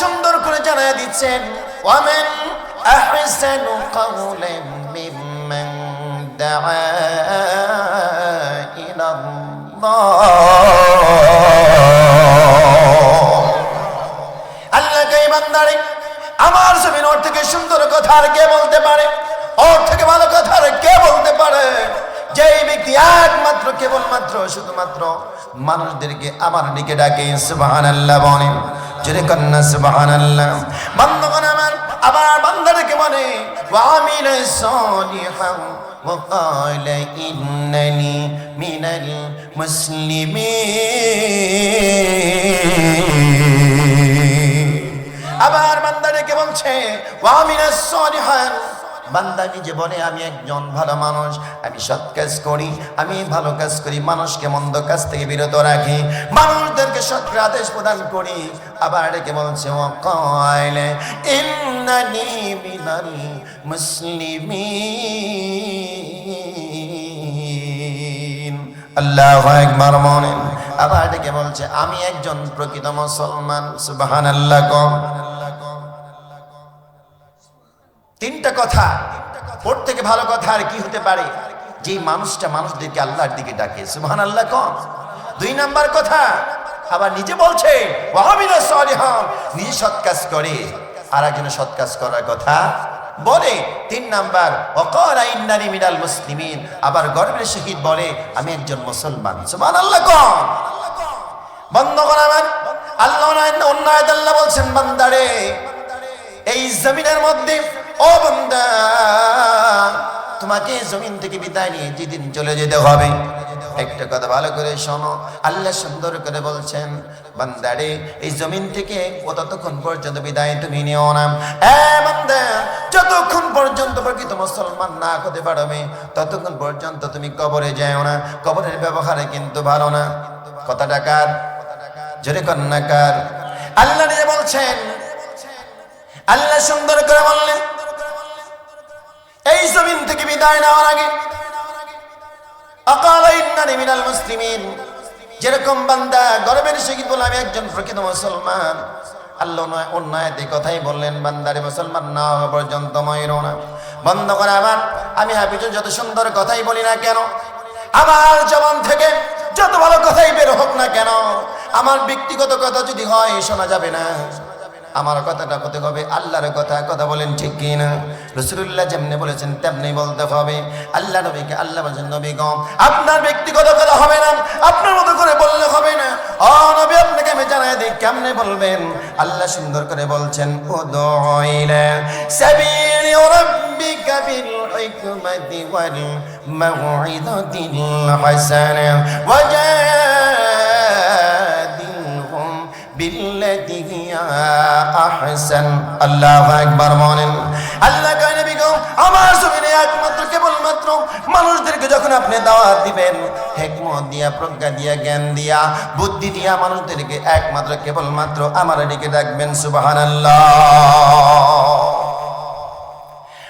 সুন্দর করে জানায় দিচ্ছেন ওয়ামান আহসানু কাওলাম মিম্মান দাআ ইলাল্লাহ। আল্লাহ কে বান্দারে আমার জমিন ওর থেকে সুন্দর কথা আর কে বলতে পারে, ওর থেকে ভালো কথা আর কে বলতে পারে? যেই ব্যক্তি একমাত্র কেবলমাত্র শুধুমাত্র মানুষদেরকে আমার দিকে ডাকে, সুবহানাল্লাহ বলেন, জোরে কন্না সুবহানাল্লাহ। বান্দাগণ আমার আবার বান্দাদেরকে বলে ওয়া আমিলা সালিহান ওয়া ক্বালা ইন্নানি মিনাল মুসলিমিন। আবার বান্দাদেরকে বলছে ওয়া আমিলা সালিহান, বান্দা নিজে বলে আমি একজন ভালো মানুষ, আমি সৎ কাজ করি, আমি ভালো কাজ করি, মানুষকে মন্দ কাজ থেকে বিরত রাখি, মানুষদেরকে সৎ আদেশ প্রদান করি। আবার এটাকে বলছে ওয়াকাইলে ইন্নানি মিনাল মুসলিমিন। আল্লাহু আকবার বলেন। আবার এটাকে বলছে আমি একজন প্রকৃত মুসলমান, সুবহানাল্লাহ। তিনটা কথা, ওর থেকে ভালো কথা আর কি হতে পারে? যে মানুষটা মানুষদেরকে আল্লাহর দিকে ডাকে, সুবহানাল্লাহ কম। দুই নাম্বার কথা আবার নিজে বলছে ওয়া আমিলা সালিহান, নিজে সৎ কাজ করে আর একজনের সৎ কাজ করার কথা বলে। তিন নাম্বার ওয়াকালা ইন্নানি মিনাল মুসলিমিন, আবার গর্বের সহিত বলে আমি একজন মুসলমান, সুবহানাল্লাহ কম। বন্ধুগণ আমার আল্লাহ অন্য আয়াতে আল্লাহ বলছেন বান্দারে এই জমিনের মধ্যে ও বান্দা তোমাকে জমিন থেকে বিদায় নিয়ে যেদিন চলে যেতে হবে, একটা কথা ভালো করে শোনো। আল্লাহ সুন্দর করে বলছেন বান্দারে এই জমিন থেকে ততক্ষণ পর্যন্ত বিদায় তুমি নিও না। বান্দা যতক্ষণ পর্যন্ত প্রকৃত মুসলমান না হতে পারবে ততক্ষণ পর্যন্ত তুমি কবরে যাও না। কবরের ব্যবহারে কিন্তু ভালো না। কথাটা কার? জোরে কন্যা কার? আল্লাহ নিজে বলছেন। আল্লাহ সুন্দর করে বললেন এই জমিন থেকে বিদায় নেওয়ার আগে আকালা ইন্নানি মিনাল মুসলিমিন, যেরকম বান্দা গর্বের সহিত বলে আমি একজন প্রকৃত মুসলমান, আল্লাহ অন্য আয়াতে কথাই বললেন বান্দারে মুসলমান না হওয়া পর্যন্ত ময়রো না। বন্ধ করে আমার আমি হাফিজ যত সুন্দর কথাই বলি না কেন, আমার জবান থেকে যত ভালো কথাই বের হোক না কেন, আমার ব্যক্তিগত কথা যদি হয় শোনা যাবে না। আমার কথাটা হতে হবে আল্লাহর কথা। কথা বলেন ঠিক কি না? রাসূলুল্লাহ যেমনি বলেছেন তেমনি বলতে হবে। আল্লাহ নবীকে আল্লাহ বলেছেন নবী গো আপনার ব্যক্তিগত কথা হবে না, আপনার মতো করে বললে হবে না। ও নবী আপনাকে আমি জানাই দিই কেমনে বলবেন। আল্লাহ সুন্দর করে বলছেন উদউ ইলা সাবিলি রাব্বিকা বিল হিকমাতি ওয়াল মাউইযাতিল হাসানা ওয়াজাদিলহুম বিল্লাতি হিয়া আহসান। আল্লাহু আকবার বলেন। আল্লাহ কয় নবী গো আমার জমিনে একমাত্র কেবলমাত্র মানুষদেরকে যখন আপনি দাওয়াত দিবেন হিকমত দিয়া, প্রজ্ঞা দিয়া, জ্ঞান দিয়া, বুদ্ধি দিয়া মানুষদেরকে একমাত্র কেবলমাত্র আমার দিকে ডাকবেন, সুবহানাল্লাহ।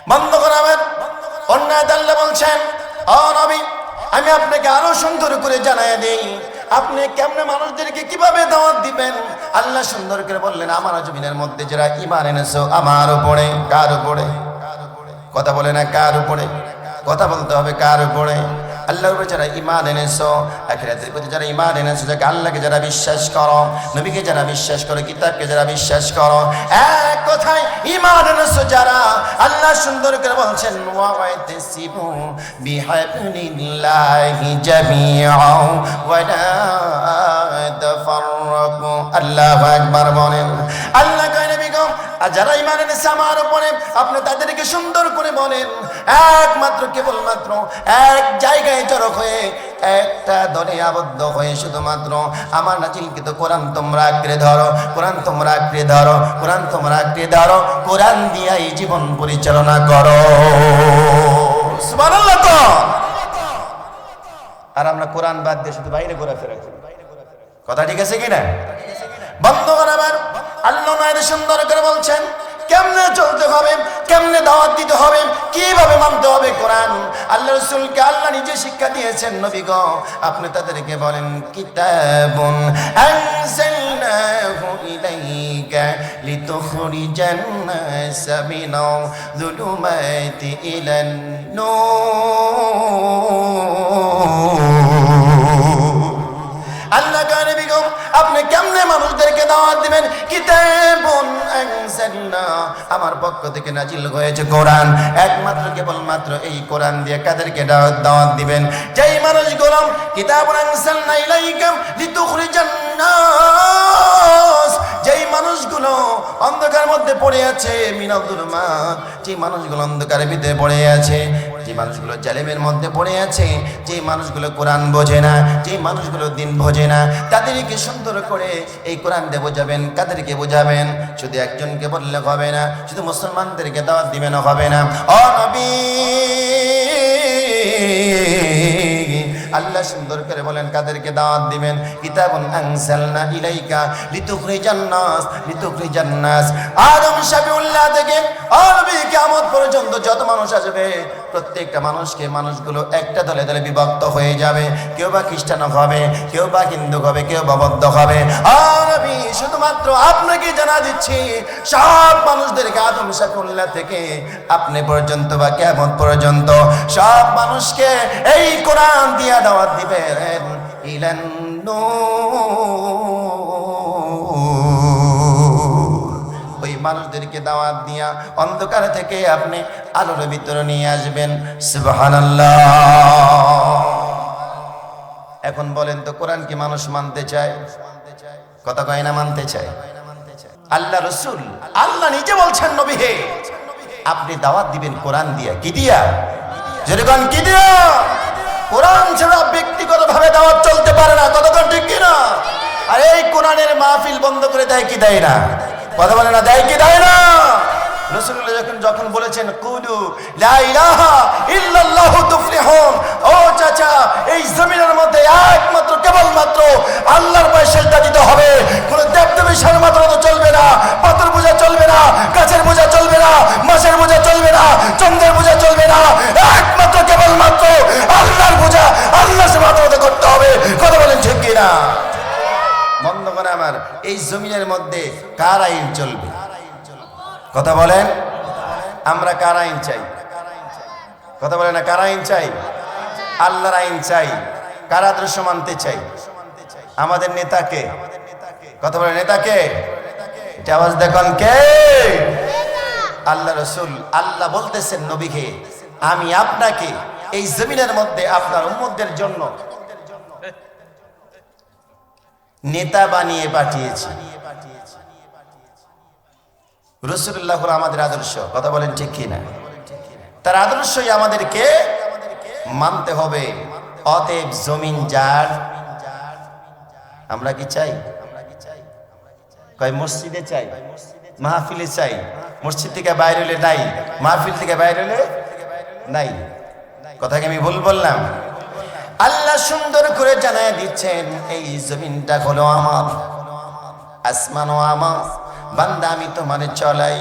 বন্ধুগণ আমার অন্য আয়াতে আল্লাহ বলছেন ও নবী আমি আপনাকে আরো সুন্দর করে জানাই দেই আপনি কেমনে মানুষদেরকে কিভাবে দাওয়াত দিবেন। আল্লাহ সুন্দর করে বললেন আমার জমিনের মধ্যে যারা ঈমান এনেছো আমার উপরে। কার উপরে? কথা বলে না কার উপরে? কথা বলতে হবে কার উপরে? আল্লাহর উপরে যারা ঈমান এনেছো, আখিরাতের প্রতি যারা ঈমান এনেছো, যাকে আল্লাহকে যারা বিশ্বাস করো, নবীকে যারা বিশ্বাস করো, কিতাবকে যারা বিশ্বাস করো, এক কথায় ঈমান এনেছো যারা, আল্লাহ সুন্দর করে বলছেন ওয়াইতাসিবু বিহাবলিল্লাহি জামিআন ওয়া লা তাফাররাকু। আল্লাহু আকবার বলেন। আল্লাহ কয় নবী গো যারা ঈমান এনেছে আমার উপরে আপনি তাদেরকে সুন্দর করে বলেন একমাত্র কেবলমাত্র এক জায়গায় জড়ো হয়ে একটা দলে আবদ্ধ হয়ে শুধুমাত্র আমার নাজিলকৃত কোরআন তোমরা আঁকড়ে ধরো, কোরআন তোমরা আঁকড়ে ধরো, কোরআন তোমরা আঁকড়ে ধরো, কোরআন দিয়ে এই জীবন পরিচালনা করো, সুবহানাল্লাহ। আর আমরা কোরআন বাদ দিয়ে শুধু বাইরে ঘোরাফেরা করি। কথা ঠিক আছে কিনা? বন্ধুগণ আমার আল্লাহ নাইতে সুন্দর করে বলছেন কেমনে চলতে হবে, কেমনে দাওয়াত দিতে হবে, কিভাবে মানতে হবে কোরআন। আল্লাহ রাসূলকে আল্লাহ নিজে শিক্ষা দিয়েছেন নবী গো আপনি তাদেরকে বলেন কিতাবুন আনজালনাহু ইলাইকা ইলাইকা লিতুখরিজান নাস মিনাল যুলুমাতি ইলান নূর। আল্লাহ কানে বিগম আপনি কেমনে মানুষদেরকে দাওয়াত দিবেন? কিতাবুন আনজালনা, আমার পক্ষ থেকে নাজিল হয়েছে কোরআন, একমাত্র কেবলমাত্র এই কোরআন দিয়ে কাদেরকে দাওয়াত দিবেন? যেই মানুষগুলো কিতাবুন আনজালনা ইলাইকা লিতুখরিজান নাস, যেই মানুষগুলো অন্ধকার মধ্যে পড়ে আছে, মিনাল যুলুমাত, যে মানুষগুলো অন্ধকারের ভিতরে পড়ে আছে, যে মানুষগুলো জালেমের মধ্যে পড়ে আছে, যে মানুষগুলো কোরআন বোঝে না, যে মানুষগুলো দিন বোঝে না, তাদেরকে সুন্দর করে এই কোরআন দিয়ে বোঝাবেন। কাদেরকে বোঝাবেন? শুধু একজনকে বললে হবে না, শুধু মুসলমানদেরকে দাওয়াত দিবেন হবে না। ও নবী, আল্লাহ সুন্দর করে বলেন কাদেরকে দাওয়াত দিবেন? কিতাবুন আনজালনা ইলাইকা লিতুখরিজান নাস। আদম শাফিউল্লাহ থেকে নবী কিয়ামত পর্যন্ত যত মানুষ আসবে, প্রত্যেকটা মানুষগুলো একটা দলে দলে বিভক্ত হয়ে যাবে। কেউ বা খ্রিস্টান হবে, কেউ বা হিন্দু হবে, কেউ বা বৌদ্ধ হবে। নবী শুধুমাত্র আপনাকে জানা দিচ্ছি, সব মানুষদেরকে আদম শাফিউল্লাহ থেকে আপনি পর্যন্ত বা কিয়ামত পর্যন্ত সব মানুষকে এই কোরআন দিয়ে দাওয়াত দিবেন। ইলান নূর, ওই মানুষদেরকে দাওয়াত দিয়া অন্ধকার থেকে আপনি আলোর ভিতরে নিয়ে আসবেন। সুবহানাল্লাহ। এখন বলেন তো, কোরআন কি মানুষ মানতে চায়? কথা কয় না মানতে চায়? আল্লাহ রসুল, আল্লাহ নিজে বলছেন নবী হে, আপনি দাওয়াত দিবেন কোরআন দিয়া। কি দিয়া? যেরকম কি দিয়া? কোরআন ছাড়া ব্যক্তিগত ভাবে দাওয়াত চলতে পারে না। কতক্ষণ ঠিক কিনা? আর এই কোরআনের মাহফিল বন্ধ করে দেয় কি দেয় না? কথা বলে না, দেয় কি দেয় না? রাসূলুল্লাহ যখন বলেছেন কুলু লা ইলাহা ইল্লাল্লাহু তুফলিহুন, ও চাচা, এই জমিনের মধ্যে একমাত্র কেবলমাত্র আল্লাহর পায়ে সিজদা দিতে হবে। কোন দেবদেবীর শরণাগত তো চলবে না, পাথর পূজা চলবে না, গাছের পূজা চলবে না, মাছের পূজা চলবে না, চন্দ্রের পূজা চলবে না, একমাত্র কেবলমাত্র আল্লাহর পূজা, আল্লাহর ইবাদত করতে হবে। কথা বলেন ঠিক কি না? বন্ধুগণ আমার, এই জমিনের মধ্যে কার আইন চলবে? কথা বলেন, আমরা কার আইন চাই? কথা বলেন না, কার আইন চাই? আল্লাহর আইন চাই। কার আদর্শ মানতে চাই? আমাদের নেতাকে। কথা বলেন, নেতাকে। আওয়াজ দেখুন, কে? আল্লাহ রসুল। আল্লাহ বলতেছেন নবীকে, আমি আপনাকে এই জমিনের মধ্যে আপনার উম্মতদের জন্য নেতা বানিয়ে পাঠিয়েছি। রাসূলুল্লাহ হলো আমাদের আদর্শ। কথা বলেন ঠিক কি না? তার আদর্শই আমাদেরকে মানতে হবে। অতএব জমিন যার, আমরা কি চাই? কয় মসজিদে চাই, মাহফিলে চাই। মসজিদ থেকে বাইরে হলে নাই, মাহফিল থেকে বাইরে হলে নাই। কথা কি আমি ভুল বললাম? আল্লাহ সুন্দর করে জানায় দিচ্ছেন, এই জমিনটা হলো আমার, আসমানও আমার। বান্দা, আমি তোমারে চলাই,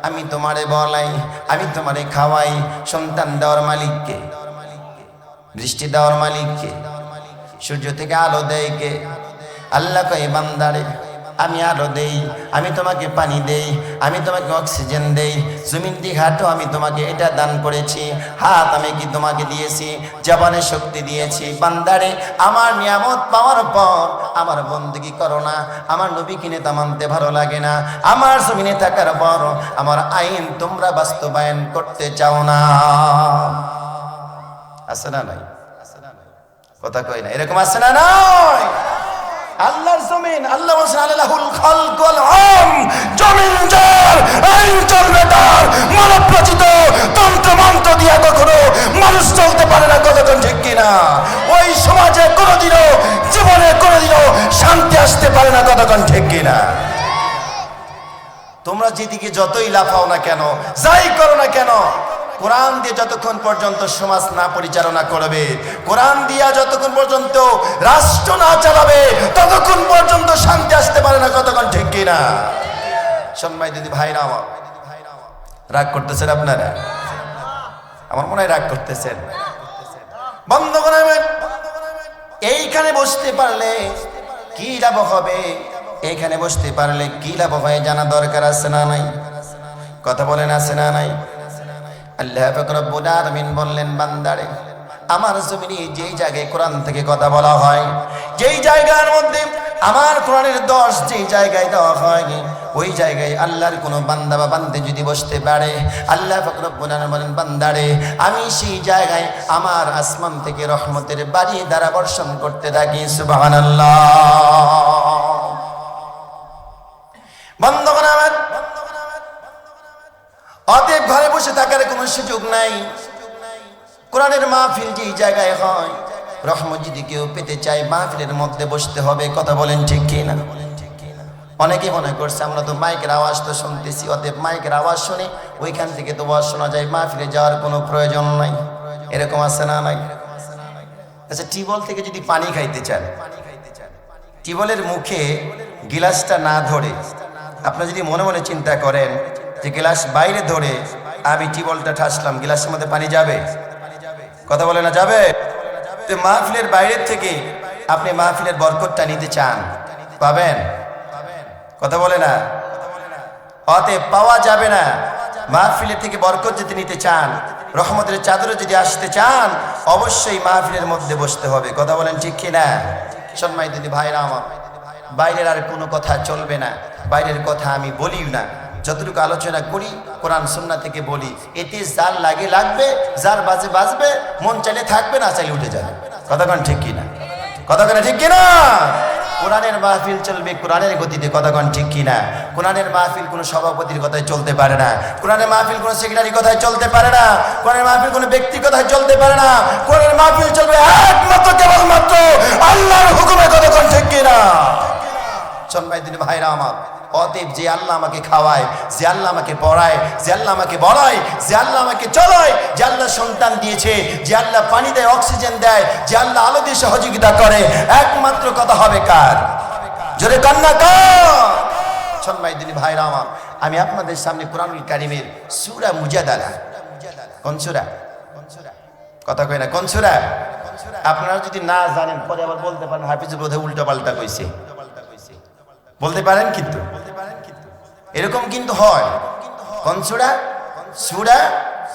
আমি তোমারে বলাই, আমি তোমারে খাওয়াই। সন্তান দেওয়ার মালিককে? বৃষ্টি দেওয়ার মালিককে? সূর্য থেকে আলো দেয় কে? আল্লাহ কয়, বান্দারে আমি আলো দেই, আমি তোমাকে পানি দেই, আমি তোমাকে অক্সিজেন দেই। জমিন দিয়ে হাঁটো, আমি তোমাকে এটা দান করেছি। হাত আমি কি তোমাকে দিয়েছি? জবানে শক্তি দিয়েছি। বান্দারে, আমার নিয়ামত পাওয়ার পর আমার বন্দেগী করো না, আমার নবীকে নেতা মানতে ভালো লাগে না, আমার জমিনে থাকার পর আমার আইন তোমরা বাস্তবায়ন করতে চাও না। আছে না নাই? কথা কই না, এরকম আছে না নাই? আল্লাহর জমিন, আল্লাহ বলেছেন আল্লাহুল খালক ওয়াল আমর, জমিন যার, আইন চলবে তার। মানব রচিত তন্ত্র মন্ত্র দিয়া কখনো মানুষ চলতে পারে না। কতক্ষণ ঠিক কিনা? ওই সমাজে কোনোদিনও, জীবনে কোনোদিনও শান্তি আসতে পারে না। কতক্ষণ ঠিক কিনা? তোমরা যেদিকে যতই লাফাও না কেন, যাই করো না কেন, কোরআন দিয়ে যতক্ষণ পর্যন্ত সমাজ না পরিচালনা করবে, কোরআন দিয়া যতক্ষণ পর্যন্ত রাষ্ট্র না চালাবে, ততক্ষণ পর্যন্ত শান্তি আসতে পারে না। কতক্ষণ ঠিক কিনা? সম্মাই দিদি ভাইরা আমার, রাগ করতেছেন আপনারা? আমার মনে হয় রাগ করতেছেন। বন্ধ করে এইখানে বসতে পারলে কি লাভ হবে? এখানে বসতে পারলে কি লাভ হয় জানা দরকার আছে না নাই? কথা বলেন আছে না নাই? আল্লাহ পাক রব্বুল আলামিন বললেন, বান্দারে আমার জমিনে যেই জায়গায় কোরআন থেকে কথা বলা হয়, যেই জায়গার মধ্যে আমার কোরআনের দশ যেই জায়গায় দেওয়া হয়, ওই জায়গায় আল্লাহর কোনো বান্দা বা বান্দে যদি বসতে পারে, আল্লাহ পাক রব্বুল আলামিন বলেন, বান্দারে আমি সেই জায়গায় আমার আসমান থেকে রহমতের বাড়ি দ্বারা বর্ষণ করতে থাকি। সুবহানাল্লাহ। বন্ধুগণ আমার, অতএব ঘরে বসে থাকার কোনো সুযোগ নাই। কোরআনের মাহফিল যেই জায়গায় হয়, রহমত যদি কেউ পেতে চায় মাহফিলের মধ্যে বসতে হবে। কথা বলেন ঠিক কি না? অনেকে মনে করছে আমরা তো মাইকের আওয়াজ তো শুনতেছি, অতএব মাইকের আওয়াজ শুনে ওইখান থেকে তো ওয়াজ শোনা যায়, মাহফিলে যাওয়ার কোনো প্রয়োজন নাই। এরকম আছে না নাই? আচ্ছা, টিউবওয়েল থেকে যদি পানি খাইতে চান, টিউবওয়েলের মুখে গিলাসটা না ধরে আপনি যদি মনে মনে চিন্তা করেন যে গ্লাস বাইরে ধরে আমি টিউবওয়েলটা ঠাসলাম, গ্লাসের মধ্যে পানি যাবে? কথা বলে না যাবে? তো মাহফিলের বাইরের থেকে আপনি মাহফিলের বরকতটা নিতে চান, পাবেন? কথা বলে না? অতএব পাওয়া যাবে না। মাহফিলের থেকে বরকত যদি নিতে চান, রহমতের চাদরে যদি আসতে চান, অবশ্যই মাহফিলের মধ্যে বসতে হবে। কথা বলেন ঠিক কি না? সম্মানিত দিদি ভাইরা আমার, বাইরের আর কোনো কথা চলবে না, বাইরের কথা আমি বলিও না। যতটুকু আলোচনা করি কোরআন সুন্নাহ থেকে বলি। এতে যার লাগে লাগবে, যার বাজে বাজবে, মন চাইলে থাকবে, না চাইলে উঠে যাবে। কথাক্ষণ ঠিক কিনা? কথাক্ষণ ঠিক কিনা? কোরআনের মাহফিল চলবে কোরআনের গতিতে। কথাক্ষণ ঠিক কিনা? কোরআনের মাহফিল কোনো সভাপতির কথায় চলতে পারে না, কোরআনের মাহফিল কোনো সেক্রেটারি কথায় চলতে পারে না, কোরআনের মাহফিল কোনো ব্যক্তি কথায় চলতে পারে না। কোরআনের মাহফিল চলবে একমাত্র কেবলমাত্র আল্লাহর হুকুমে। কথাক্ষণ ঠিক কিনা? সম্মানিত ভাইরা আমার, অতএব যে আল্লাহ আমাকে খাওয়ায়, যে আল্লাহ আমাকে পড়ায়, যে আল্লাহ আমাকে বড়ায়, যে আল্লাহ আমাকে চলায়, যে আল্লাহ সন্তান দিয়েছে, যে আল্লাহ পানি দেয়, অক্সিজেন দেয়, যে আল্লাহ আলো দিয়ে সহযোগিতা করে, একমাত্র কথা হবে কার? জোরে কন্যা কার? সম্মানিত ভাইরা আমার, আমি আপনাদের সামনে কুরআনুল কারীমের সূরা মুজাদালা, কোন সূরা? কথা কয় না, কোন সূরা? আপনারা যদি না জানেন পরে আবার বলতে পারেন হাফিজ বোধহয় উল্টো পাল্টা কইছে, বলতে পারেন। কিন্তু এরকম কিন্তু হয়। কোন সূরা? সূরা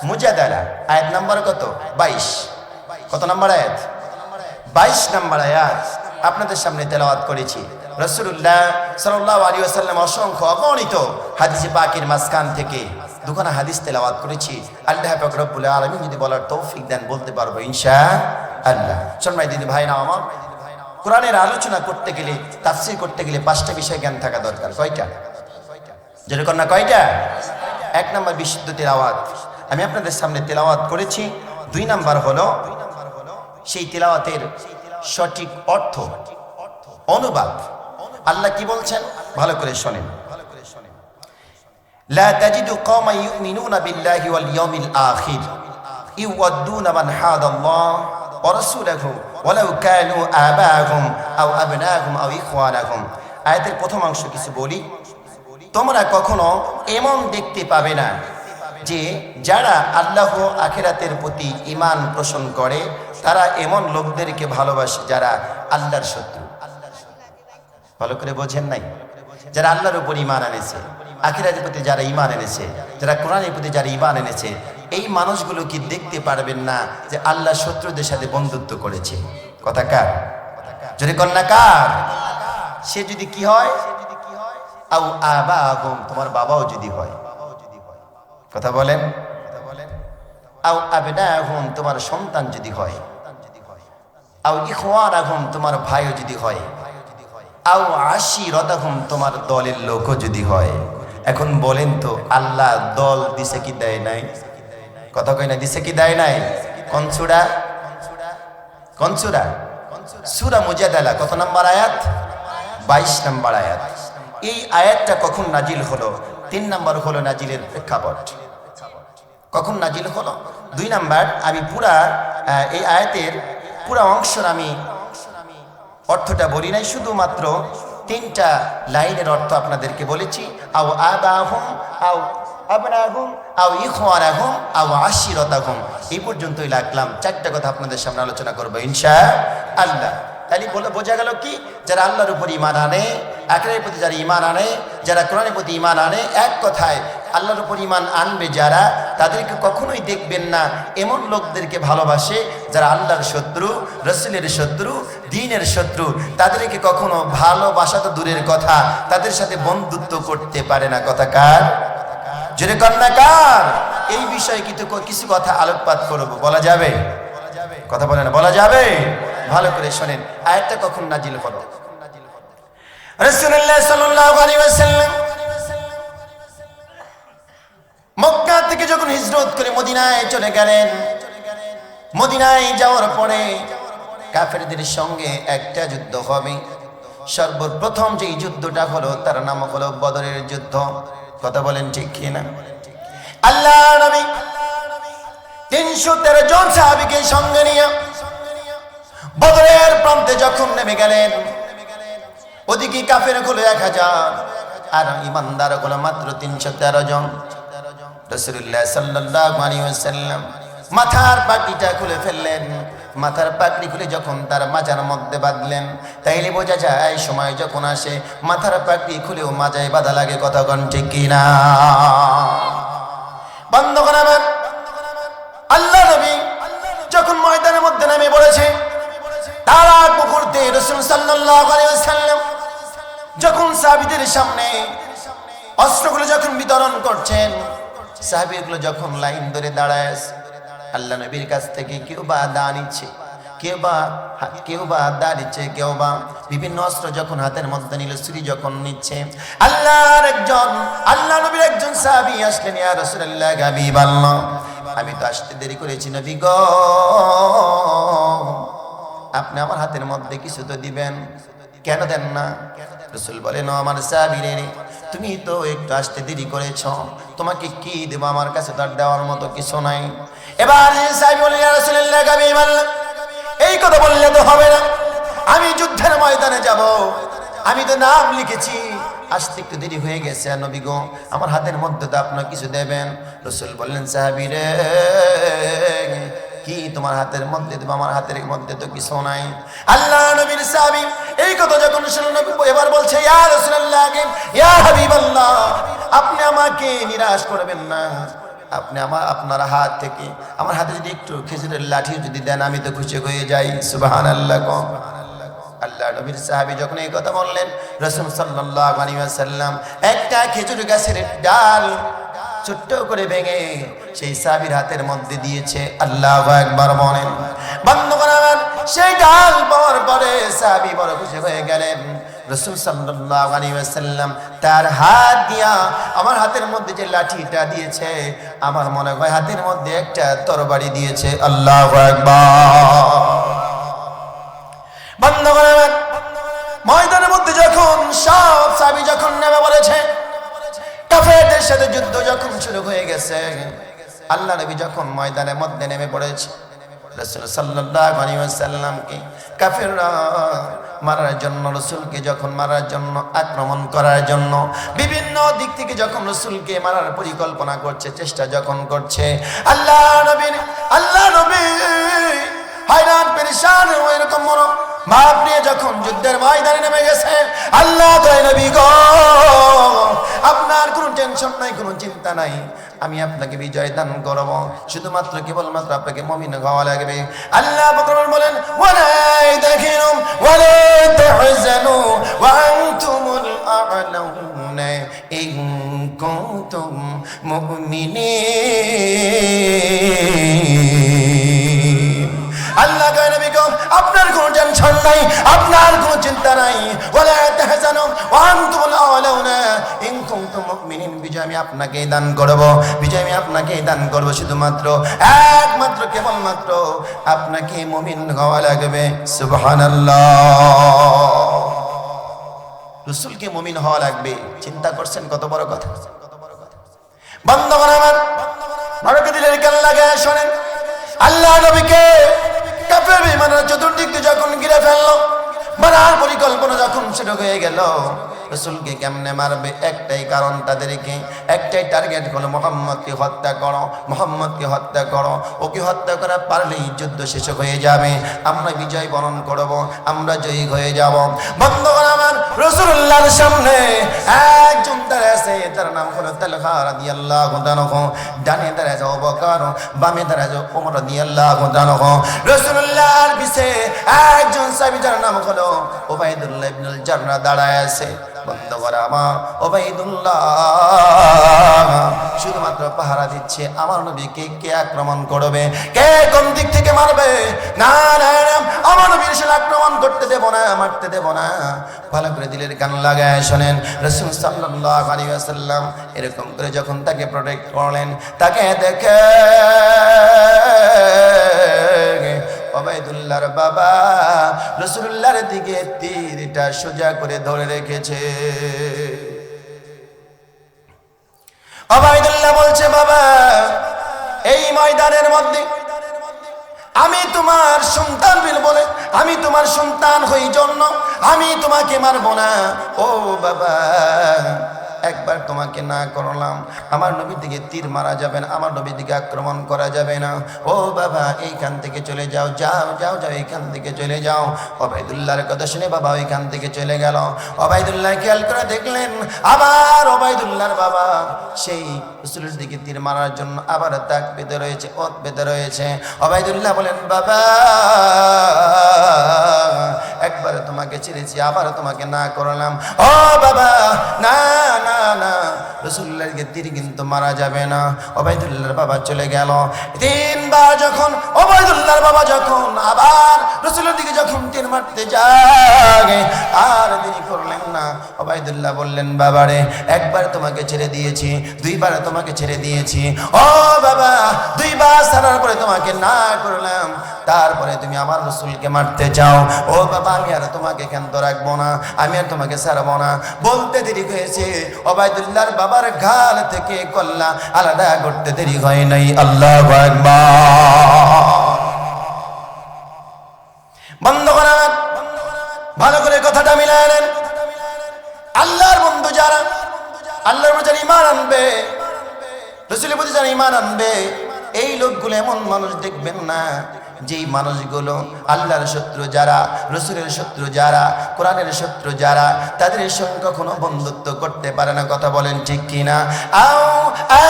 মুজাদালা, আয়াত নাম্বার কত? 22। কত নাম্বার আয়াত? 22 নাম্বার আয়াত আপনাদের সামনে তেলাওয়াত করেছি। রাসূলুল্লাহ সাল্লাল্লাহু আলাইহি ওয়াসাল্লাম অসংখ্য অগণিত হাদিসে পাকের মাঝখান থেকে দুখানা হাদিস তেলাওয়াত করেছি। আল্লাহ পাক রব্বুল আলামিন যদি বলার তৌফিক দেন বলতে পারবো ইনশাআল্লাহ। সম্মানিত দিদি ভাইরা আমার, কোরআনের আলোচনা করতে গেলে, তাফসীর করতে গেলে 5টা বিষয় জ্ঞান থাকা দরকার। কয়টা? যেরকম না কয়টা? 1 নম্বর বিশুদ্ধ তেলাওয়াত, আমি আপনাদের সামনে তেলাওয়াত করেছি। 2 নম্বর হলো সেই তেলাওয়াতের সঠিক অর্থ, অনুবাদ। আল্লাহ কি বলছেন ভালো করে শোনেন। লা তাজিদু কওমান ইউমিনুনা বিল্লাহি ওয়াল ইয়াউমিল আখির ইউওয়াদ্দুনা মান হাদাল্লাহ ওয়া রাসূলাহু ওয়ালাউ কানু আবাহুম আও আবনাহুম আও ইখওয়ানাহুম। আয়াতের প্রথম অংশ কিছু বলি। তোমরা কখনো এমন দেখতে পাবে না যে যারা আল্লাহ আখিরাতের প্রতি ঈমান পোষণ করে তারা এমন লোকদেরকে ভালোবাসে যারা আল্লাহর শত্রু। ভালো করে বোঝেন নাই? যারা আল্লাহর উপর ঈমান এনেছে, আখিরাতের প্রতি যারা ঈমান এনেছে, যারা কোরআনের প্রতি যারা ঈমান এনেছে, এই মানুষগুলো কি দেখতে পারবেন না যে আল্লাহ শত্রুদের সাথে বন্ধুত্ব করেছে? কথা কার? যদি কন্যা কার? সে যদি কি হয়? আও আবাহুম, তোমার বাবাও যদি হয়। কথা বলেন। আও আবনাহুম, তোমার সন্তান যদি হয়। আও ইখওয়ানাহুম, তোমার ভাইও যদি হয়। আও আশিরাতাহুম, তোমার দলের লোকও যদি হয়। এখন বলেন তো আল্লাহ দল দিছে কি দেয় নাই? কথা কই না, দিছে কি দেয় নাই? কোন সূরা? কোন সূরা? সূরা মুজাদালা। কত নাম্বার আয়াত? 22 নাম্বার আয়াত। এই আয়াতটা কখন নাজিল হলো? 3 নাম্বার হলো নাজিলের প্রেক্ষাপট। কখন নাজিল হলো? 2 নাম্বার, আমি পুরা এই আয়াতের পুরা অংশের আমি অর্থটা বলি নাই, শুধুমাত্র 3টা লাইনের অর্থ আপনাদেরকে বলেছি। আও আবাহুম আও আবনাহুম আও ইখওয়ানাহুম আও আশিরাতাহুম, এই পর্যন্তই লাগলাম। 4টা কথা আপনাদের সামনে আলোচনা করব ইনশাআল্লাহ। তাহলে বলে বোঝা গেল কি, যারা আল্লাহর উপর ঈমান আনে, আখিরাতের প্রতি যারা ঈমান আনে, যারা কোরআনের প্রতি ঈমান আনে, এক কথায় আল্লাহর উপর ঈমান আনবে যারা, তাদেরকে কখনোই দেখবেন না এমন লোকদেরকে ভালোবাসে যারা আল্লাহর শত্রু, রাসূলের শত্রু, দ্বীনের শত্রু। তাদেরকে কখনো ভালোবাসা তো দূরের কথা, তাদের সাথে বন্ধুত্ব করতে পারে না। কথা কার? জোরে কন্যা কার? এই বিষয়ে কিছু কথা আলোকপাত করব, বলা যাবে? কথা বলে না, বলা যাবে? ভালো করে শোনেন, আয়াতটা কখন নাজিল হলো? রাসূলুল্লাহ সাল্লাল্লাহু আলাইহি ওয়াসাল্লাম মক্কা থেকে যখন হিজরত করে মদিনায় চলে গেলেন, মদিনায় যাওয়ার পরে কাফেরদের সঙ্গে একটা যুদ্ধ হবে। সর্বপ্রথম যে যুদ্ধটা হলো তার নাম হলো বদরের যুদ্ধ। কথা বলেন ঠিক কি না? আল্লাহ নবী 313 জন সাহাবীকে সঙ্গে নিয়ে বদরের প্রান্তে যখন নেমে গেলেন, ওদিকে কাফের হলো 1000 আর ঈমানদার হলো মাত্র 313 জন। রাসূলুল্লাহ সাল্লাল্লাহু আলাইহি ওয়াসাল্লাম মাথার পাগড়িটা খুলে ফেললেন। মাথার পাগড়ি খুলে যখন তার মাজার মধ্যে বাঁধলেন, তাইলে বোঝা যায় সময় যখন আসে মাথার পাগড়ি খুলেও মাজায় বাঁধা লাগে। কথা কোন ঠিক কিনা? বন্ধুগণ আমার, আল্লাহ নবী যখন ময়দানের মধ্যে নেমে পড়েছে, তার আগ মুহূর্তে রাসূল সাল্লাল্লাহু আলাইহি ওয়াসাল্লাম যখন সাহাবীদের সামনে অস্ত্রগুলো যখন বিতরণ করছেন, সাহাবীগুলো যখন লাইন ধরে দাঁড়ায় আছে, আল্লাহ নবীর কাছ থেকে কেউ বা দা নিচ্ছে, কেউ বা দা নিচ্ছে, কেউ বা বিভিন্ন অস্ত্র যখন হাতের মধ্যে নিল, ছুরি যখন নিচ্ছে, আল্লাহ নবীর একজন সাহাবী আসলেন, ইয়া রাসূলুল্লাহ, হাবিবাল্লাহ, আমি তো আসতে দেরি করেছি নবী গো, আপনি আমার হাতের মধ্যে কিছু তো দিবেন, কেন দেন না? রাসূল বলেন, আমার সাহাবী রে, তুমি তো একটু আসতে দেরি করেছ, তোমাকে কি দেব? আমার কাছে তো আর দেওয়ার মতো কিছু নাই। এবার সাহাবী বলেন, ইয়া রাসূলুল্লাহ, হাবিবাল্লাহ, এই কথা বললে তো হবে না, আমি যুদ্ধের ময়দানে যাব, আমি তো নাম লিখেছি, আসতে একটু দেরি হয়ে গেছে নবী গো, আমার হাতের মধ্যে তো আপনার কিছু দেবেন। রাসূল বললেন, সাহাবী রে, কি তোমার হাতের মধ্যে দেব? আমার হাতের মধ্যে তো কিছু নাই। আল্লাহ নবীর সাহাবী এই কথা যখন শুনলেন, নবী এবার বলছে, ইয়া রাসূলুল্লাহ, ইয়া হাবিবাল্লাহ, আপনি আমাকে নিরাশ করবেন না, আপনি আপনার হাত থেকে আমার হাতে যদি একটু খেজুরের লাঠি যদি দেন, আমি তো খুশি হয়ে যাই। সুবহানাল্লাহ। আল্লাহ নবীর সাহাবী যখন এই কথা বললেন, রাসূল সাল্লাল্লাহু আলাইহি ওয়াসাল্লাম একটা খেজুর গাছের ডাল ছোট্ট করে ভেঙে সেই সাহাবীর হাতের মধ্যে দিয়েছে। আল্লাহু আকবার বলেন। বন্ধুগণ আমার, সেই ডাল পাওয়ার পরে সাহাবী বড় খুশি হয়ে গেলেন। রাসূল সাল্লাল্লাহু আলাইহি ওয়াসাল্লাম তার হাত দিয়া আমার হাতের মধ্যে যে লাঠিটা দিয়েছে, আমার মনে হয় হাতের মধ্যে একটা তরবারি দিয়েছে। আল্লাহু আকবার। বন্ধুগণ আমার, ময়দানের মধ্যে যখন সব সাহাবী যখন নেমে বলেছে, কাফেরদের সাথে যুদ্ধ যখন শুরু হয়ে গেছে, আল্লাহ নবী যখন ময়দানের মধ্যে নেমে পড়েছে, রাসূল সাল্লাল্লাহু আলাইহি ওয়াসাল্লামকে কাফেররা মারার জন্য, রাসূলকে যখন মারার জন্য, আক্রমণ করার জন্য বিভিন্ন দিক থেকে যখন রাসূলকে মারার পরিকল্পনা করছে, চেষ্টা যখন করছে, আল্লাহ নবী হয়রান পেরেশান এরকম ভাব নিয়ে যখন যুদ্ধের ময়দানে নেমে গেছে, আল্লাহ কয়, নবী গো, আপনার কোনো টেনশন নাই, কোনো চিন্তা নাই, আমি আপনাকে বিজয় দান করব, শুধুমাত্র কেবলমাত্র আপনাকে মুমিন হওয়া লাগবে। আল্লাহ পাক বলেন, ওয়ালা তাহিনু ওয়ালা তাহজানু ওয়া আনতুমুল আ'লাউনা ইন কুনতুম মুমিনিন। আল্লাহ কয়, নবী গো, আপনার কোনো টেনশন নাই, আপনার কোনো চিন্তা নাই, ওয়ালা তাহজানু ওয়া আনতুমুল আ'লাউনা ইন কুনতুম মুমিনিন, বিজয় আমি আপনাকে দান করব, বিজয় আমি আপনাকে দান করব, শুধুমাত্র একমাত্র কেবলমাত্র আপনাকে মুমিন হওয়া লাগবে। সুবহানাল্লাহ। রাসূলকে মুমিন হওয়া লাগবে, চিন্তা করছেন কত বড় কথা। বন্ধুগণ আমার, বড়কে দিলের কান লাগায় শোনেন, আল্লাহ নবীকে কাফের বেঈমানরা চতুর্দিক দিয়ে যখন ঘিরে ফেললো, মারার পরিকল্পনা যখন শুরু হয়ে গেল, রাসূলকে কেমনে মারবে? একটাই কারণ তাদেরকে, একটাই টার্গেট হলো মুহাম্মদকে হত্যা করো, মুহাম্মদকে হত্যা করো। ওকে হত্যা করা পারলেই যুদ্ধ শেষ হয়ে যাবে, আমরা বিজয় বরণ করব, আমরা জয়ী হয়ে যাব। বন্ধুগণ আমার, রাসূলুল্লাহর সামনে একজন দাঁড়িয়ে আছে, তার নাম হলো তালহা রাদিয়াল্লাহু তাআলা। ডানে দাঁড়িয়ে আছে আবু বকর, বামে দাঁড়িয়ে আছে ওমর রাদিয়াল্লাহু তাআলা। রাসূলুল্লাহর পিছে একজন সাহাবী যার নাম হলো উবাইদুল্লাহ ইবনুল জাররাহ দাঁড়ায় আছে। বন্ধুগণ আমার, উবাইদুল্লাহ শুধুমাত্র পাহারা দিচ্ছে আমার নবীকে কে আক্রমণ করবে, কে কোন দিক থেকে মারবে। না না না, আমার নবীর সাথে আক্রমণ করতে দেব না, মারতে দেব না। ভালো করে দিলের কান লাগায় শোনেন, রাসূল সাল্লাল্লাহু আলাইহি ওয়াসাল্লাম এরকম করে যখন তাকে প্রোটেক্ট করলেন, তাকে দেখে উবাইদুল্লাহর বাবা রাসূলুল্লাহর দিকে তীরটা সোজা করে ধরে রেখেছে। উবাইদুল্লাহ বলছে, বাবা এই ময়দানের মধ্যে আমি তোমার সন্তান বলে, আমি তোমার সন্তান হই জন্য আমি তোমাকে মারবো না। ও বাবা, একবার তোমাকে না করলাম, আমার নবীর দিকে তীর মারা যাবে না, আমার নবীর দিকে আক্রমণ করা যাবে না। ও বাবা, এইখান থেকে চলে যাও, যাও যাও যাও, এইখান থেকে চলে যাও। উবাইদুল্লাহর কথা শুনে বাবা ওইখান থেকে চলে গেল। উবাইদুল্লাহ খেয়াল করে দেখলেন, আবার উবাইদুল্লাহর বাবা সেই রাসূলের দিকে তীর মারার জন্য আবার তাক বেঁধে রয়েছে, ওত বেঁধে রয়েছে। উবাইদুল্লাহ বলেন, বাবা একবার তোমাকে ছেড়েছি, আবার তোমাকে না করলাম। ও বাবা, না না না, রাসূলুল্লাহকে তীর কিন্তু মারা যাবে না। উবাইদুল্লাহর বাবা চলে গেল। তিনবার যখন উবাইদুল্লাহর বাবা যখন আবার রাসূলের দিকে যখন তীর মারতে যায়, আর দেরি করলেন না। উবাইদুল্লাহ বললেন, বাবারে একবার তোমাকে ছেড়ে দিয়েছি, দুইবার তোমাকে ছেড়ে দিয়েছি। ও বাবা, দুইবার ছাড়ার পরে তোমাকে না করলাম, তারপরে তুমি আমার রাসূলকে মারতে চাও। ও বাবা, আমি আর তোমাকে ক্ষান্ত রাখবো না, আমি আর তোমাকে ছাড়বো না। বলতে দেরি হয়েছে, উবাইদুল্লাহর বাবার গাল থেকে কল্লা আলাদা করতে দেরি হয় নাই। আল্লাহু আকবার। বন্ধুগণ আমার, ভালো করে কথাটা মিলায় নেন। আল্লাহর বন্ধু যারা, আল্লাহর প্রতি যারা ঈমান আনবে, রাসূলের প্রতি যারা ঈমান আনবে, এই লোকগুলো এমন মানুষ দেখবেন না যেই মানুষগুলো আল্লাহর শত্রু যারা, রাসূলের শত্রু যারা, কোরআনের শত্রু যারা, তাদের সঙ্গে কখনো বন্ধুত্ব করতে পারে না। কথা বলেন ঠিক কিনা? আও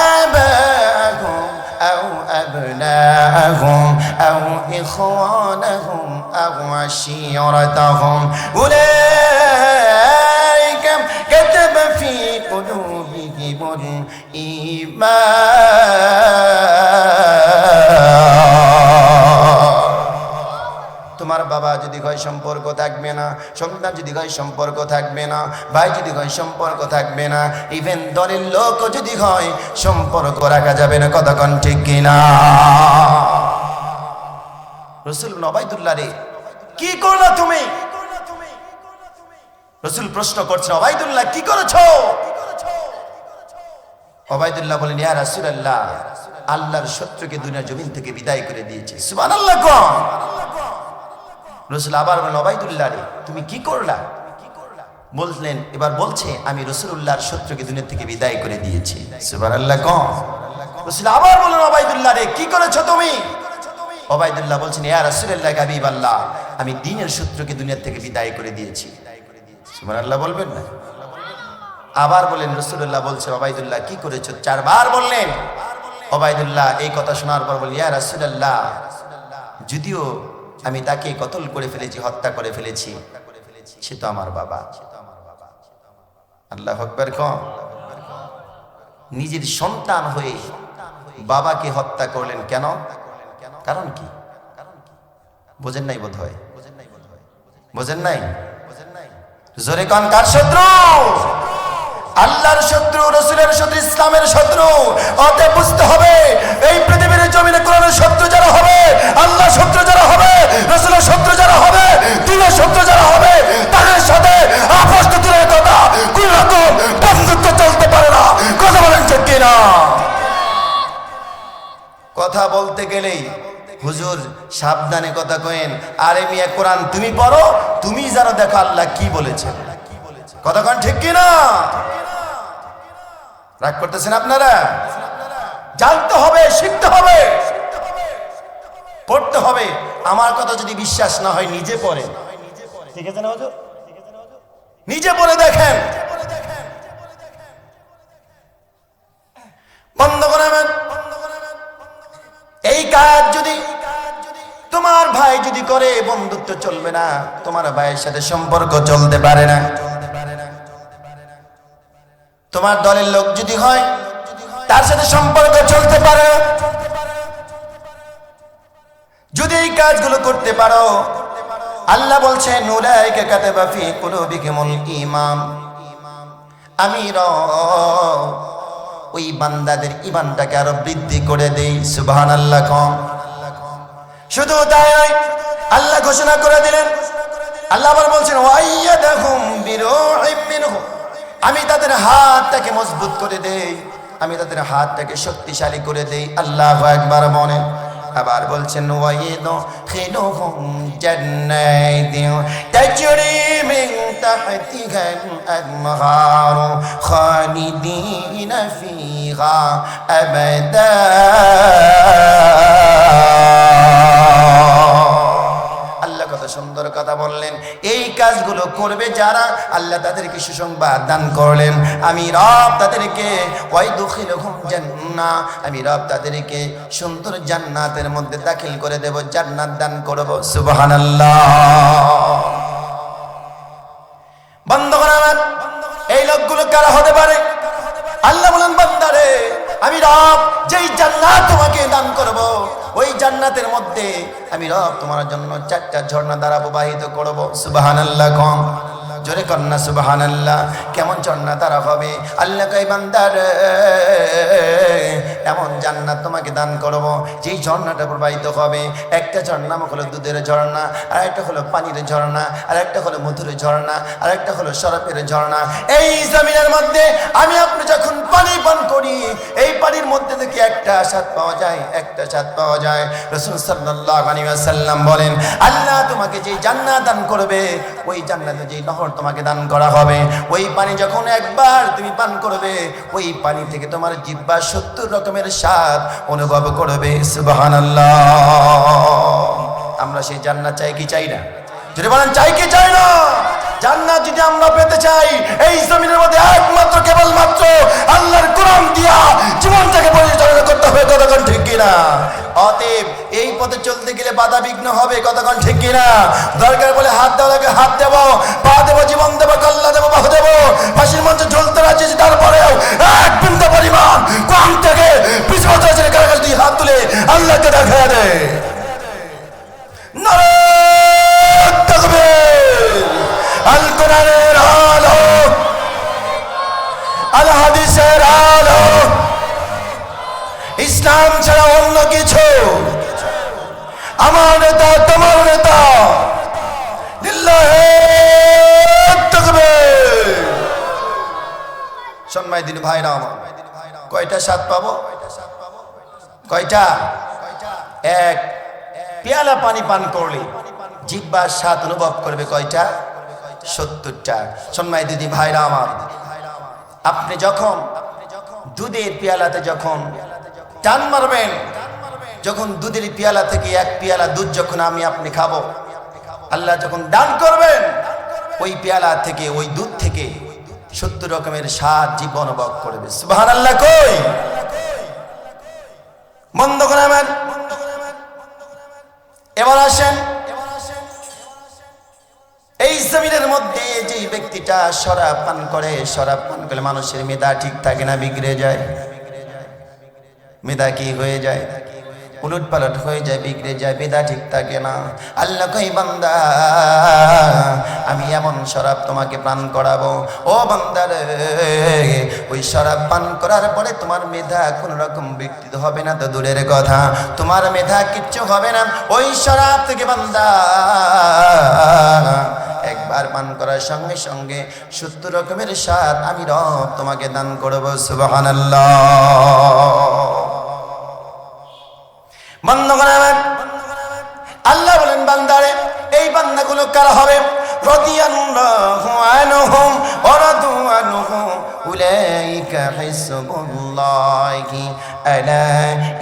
আবাহুম আও আবনাহুম আও ইখওয়ানাহুম আও আশীরাতাহুম উলাইকা কাতাবা ফি কুলুবিহিমুল ঈমান। তোমার বাবা যদি হয় সম্পর্ক থাকবে না, সন্তান যদি হয় সম্পর্ক থাকবে না, ভাই যদি হয় সম্পর্ক থাকবে না, ইভেন দলের লোক যদি হয় সম্পর্ক রাখা যাবে না। কতক্ষণ ঠিক কিনা? রাসূল উবাইদুল্লাহ রে, কি করলা তুমি? রাসূল প্রশ্ন করছেন, উবাইদুল্লাহ কি করেছো? উবাইদুল্লাহ বলেন, ইয়া রাসূলুল্লাহ, আল্লাহর শত্রুকে দুনিয়ার জমিন থেকে বিদায় করে দিয়েছে। সুবহানাল্লাহ। কোন রাসূল আবার বলেন, উবাইদুল্লাহ রে তুমি কি করলা? বললেন, এবার বলছে, আমি রাসূলুল্লাহর শত্রুকে দুনিয়া থেকে বিদায় করে দিয়েছি। সুবহানাল্লাহ। কোন রাসূল আবার বলেন, উবাইদুল্লাহ রে কি করেছো তুমি? উবাইদুল্লাহ বলছেন, ইয়া রাসূলুল্লাহ হাবিবাল্লাহ, আমি দ্বীনের শত্রুকে দুনিয়া থেকে বিদায় করে দিয়েছি। সুবহানাল্লাহ বলবেন না? আবার বলেন, রাসূলুল্লাহ বলছেন, উবাইদুল্লাহ কি করেছো? চারবার বললেন। উবাইদুল্লাহ এই কথা শোনার পর বললেন, ইয়া রাসূলুল্লাহ, যদিও আমি তাকে কতল করে ফেলেছি, হত্যা করে ফেলেছি, সে তো আমার বাবা। আল্লাহু আকবার। কোন নিজের সন্তান হয়ে বাবাকে হত্যা করলেন কেন? কারণ কি বোঝেন নাই? বোধ হয় বোঝেন নাই। জোরে কোন কার শত্রু? আল্লাহর শত্রু, রাসূলের শত্রু, ইসলামের শত্রু। অতএব বুঝতে হবে, এই পৃথিবীর জমিনে কোরআনের শত্রু যারা হবে, আল্লাহর শত্রু যারা হবে, রাসূলের শত্রু যারা হবে, দ্বীনের শত্রু যারা হবে, তাদের সাথে আপোষ দূরের কথা, কোন রকম বন্ধুত্ব চলতে পারে না। কথা বলেন ঠিক কিনা? কথা বলতে গেলেই হুজুর সাবধানে কথা কইেন। আরে মিয়া, কোরআন তুমি পড়ো, তুমি জানো, দেখো আল্লাহ কি বলেছেন। কতক্ষণ ঠিক কিনা? রাগ করতেছেন আপনারা? জানতে হবে, শিখতে হবে, পড়তে হবে। আমার কথা যদি বিশ্বাস না হয় নিজে পড়ে, ঠিক আছে না হুজুর? নিজে পড়ে দেখেন। বন্ধুগণ আমার, এই কাজ যদি তোমার ভাই যদি করে, বন্ধুত্ব চলবে না, তোমার ভাইয়ের সাথে সম্পর্ক চলতে পারে না। তোমার দলের লোক যদি হয়, তার সাথে সম্পর্ক চলতে পারে। যদি এই কাজগুলো করতে পারো, আল্লাহ বলছেন উলাইকা কাতাবা ফি কুলুবিহিমুল ঈমান, আমি ওই বান্দাদের ঈমানটাকে আরো বৃদ্ধি করে দেই। সুবহানাল্লাহ কম। শুধু তাই নয়, আল্লাহ ঘোষণা করে দিলেন, আল্লাহ আবার বলছেন ওয়াইয়াদাহুম বিরূহিম মিনহু, আমি তাদের হাতটাকে মজবুত করে দেই, আমি তাদের হাতটাকে শক্তিশালী করে দেই। আল্লাহু আকবার বলেন। আবার বলছেন ওয়াইদখিলুহুম জান্নাতিন তাজরি মিন তাহতিহাল আনহার খালিদিনা ফিহা আবাদা। সুন্দর কথা বললেন। এই কাজগুলো করবে যারা, আল্লাহ তাদেরকে সুসংবাদ দান করলেন, আমি রব তাদেরকে ওয়াইদখিলুহুম জান্নাহ, আমি রব তাদেরকে সুন্দর জান্নাতের মধ্যে দাখিল করে দেব, জান্নাত দান করব। সুবহানাল্লাহ। বন্ধুগণ আমার, এই লোকগুলো কারা হতে পারে? আল্লাহ বলেন বান্দারে, আমি রব যেই জান্নাত তোমাকে দান করব, ওই জান্নাতের মধ্যে আমি রব তোমার জন্য 4টা ঝর্ণা দ্বারা প্রবাহিত করব। সুবহানাল্লাহ কম, জোরে কন্যা সুবহানাল্লাহ। কেমন ঝর্ণা তারা হবে? আল্লাহ কই বান্দারে, এমন জান্নাত তোমাকে দান করব যেই ঝর্ণাটা প্রবাহিত হবে। একটা ঝর্ণা হলো দুধের ঝর্ণা, আর একটা হলো পানির ঝর্ণা, আর একটা হলো মধুর ঝর্ণা, আর একটা হলো শরাবের ঝর্ণা। এই জমিনের মধ্যে আমি আপনি যখন পানি পান করি, এই পানির মধ্যে থেকে একটা স্বাদ পাওয়া যায়, একটা স্বাদ পাওয়া যায়। রাসূল সাল্লাল্লাহু আলাইহি ওয়াসাল্লাম বলেন, আল্লাহ তোমাকে যে জান্নাত দান করবে, ওই জান্নাতে যে নহর তোমাকে দান করা হবে, ওই পানি যখন একবার তুমি পান করবে, ওই পানি থেকে তোমার জিহ্বা 70 রকমের স্বাদ অনুভব করবে। সুবহানাল্লাহ। আমরা সেই জান্নাত চাই কি চাই না? যদি বলেন চাই কি চাই না? জান্নাত যদি আমরা পেতে চাই, এই জমিনের মধ্যে একমাত্র কেবলমাত্র আল্লাহর কোরআন দিয়া জীবনটাকে পরিচালনা করতে হবে। কতক্ষণ ঠিক কিনা? অতএব এই পথে চলতে গেলে বাধা বিঘ্ন হবে। কতক্ষণ ঠিক কিনা? দরকার বলে হাত দেওয়া লাগে হাত দেব, পা দেব, জীবন দেব, কল্লা দেব, বাহু দেব, ফাঁসির মঞ্চে ঝুলতে রাজি, তারপরেও এক বিন্দু পরিমাণ কোরআন থেকে পিছু হতে আছে কার কাছে হাত তুলে আল্লাহকে দেখা দেয়। নারায়ে তাকবীর। আল কোরআনের আলো, আল হাদিসের আলো, ইসলাম ছাড়া অন্য কিছু। আমার নেতা, তোমার নেতা, লিল্লাহি তাকবীর। সম্মানিত ভাইরা আমার, কয়টা স্বাদ পাবো? কয়টা? এক পেয়ালা পানি পান করলে জিহ্বার স্বাদ অনুভব করবে কয়টা? 70টা। সম্মানিত দিদি ভাইরা আমার, আপনি যখন দুধের পেয়ালাতে যখন টান মারবেন, যখন দুধের পেয়ালা থেকে এক পেয়ালা দুধ যখন আমি আপনি খাবো, আল্লাহ যখন দান করবেন, ওই পেয়ালা থেকে, ওই দুধ থেকে 70 রকমের স্বাদ জীবন অনুভব করবে। সুবহানাল্লাহ কই? বন্ধ করে আমার, এবার আসেন, এই জমিনের মধ্যে যে ব্যক্তিটা শরাব পান করে, শরাব পান করলে মানুষের মেধা ঠিক থাকে না, বিগড়ে যায়। মেধা কি হয়ে যায়? উলট পালট হয়ে যায়, বিগড়ে যায়, মেধা ঠিক থাকে না। আল্লাহ কই বান্দা, আমি এমন শরাব তোমাকে পান করাবো, ও বান্দারে, ওই শরাব পান করার পরে তোমার মেধা কোন রকম বিকৃত হবে না, তো দূরের কথা, তোমার মেধা কিচ্ছু হবে না। ওই শরাব থেকে বান্দা একবার পান করার সঙ্গে সঙ্গে 70 রকমের স্বাদ আমি রব তোমাকে দান করব। সুবহানাল্লাহ। বন্ধ করে আল্লাহ বলেন বান্দারে, এই বান্দাগুলো কারা হবে? রাদিয়াল্লাহু আনহুম ওয়া রাদু আনহু উলাইকা হিজবুল্লাহি আলা